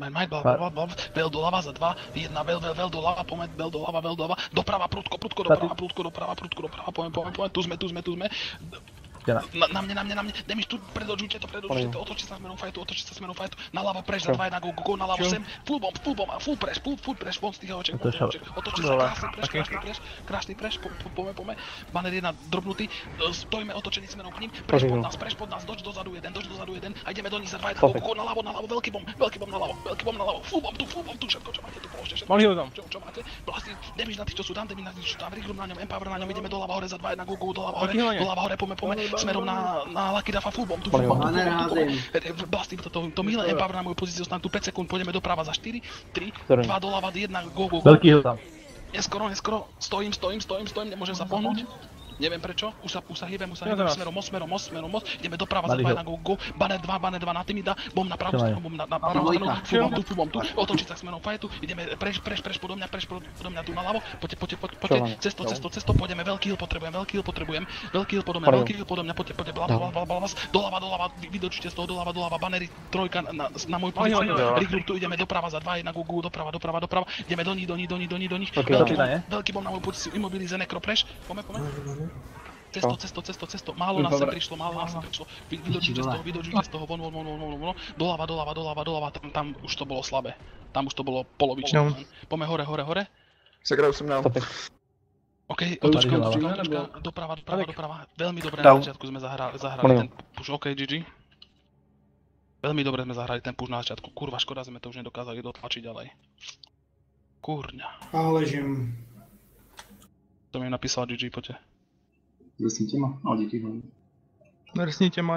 Vel doľava za 2, 1, vel doľava, poďme, vel doľava, doprava, prudko, doprava, poďme, tu sme. Na mne, Demiš tu, predožujte to, otočiť sa smerom fajtu, naľavo preš, za 2, 1, go, naľavo sem, full preš, von z tých očiek, otočiť sa, krásny preš, poďme, banner 1 drobnutý, stojíme otočení smerom k ním, preš pod nás, doč dozadu jeden, a ideme do nich za 2, 1, go, naľavo, veľký bom naľavo, full bom tu, všetko, čo máte tu, položte všetko, čo máte, vlastne, Demiš na tých, čo sú tam, Rigrum na ňom, Empower na ňom, ideme doľava hore za 2, 1, go, doľava hore, poďme, smerom na Lucky Duffa full bomb, tu blastím to milé Empower na moju pozíciu, stane tu 5 sekúnd, pôjdeme doprava za 4, 3, 2 doľava, 1, go. Veľký hill tam. Neskoro, stojím, nemôžem sa pohnúť. Neviem prečo, už sa hýbem, smerom most, ideme doprava za 2, 1, go, banner 2 na tým dá, bom na pravú stranu, full bomb tu, otočiť sa smerom fajtu, ideme preš podo mňa tu naľavo, poďte, cesto, pôjdeme, veľký hill potrebujem, veľký hill podo mňa, poďte, blablabla, doľava, vydočite z toho, doľava, bannery, trojka na môj pozíciu, Rigrum tu, ideme doprava za 2, 1, go, doprava, ideme do nich, veľký bom na moju pozíciu, immobilize, necro, preš, poďme. Cesto, málo nás sem prišlo, vydočujte z toho, von, doľava, tam už to bolo slabé, tam už to bolo polovičné, poďme hore. Zagrajú som na OK, otočka, doprava, veľmi dobre na začiatku sme zahrali ten push, OK, GG. Veľmi dobre sme zahrali ten push na začiatku, kurva, škoda sme to už nedokázali dotlačiť ďalej. Kurňa. A ležím. To mi napísal GG, poďte. Resnite ma? Ale díky. Resnite ma,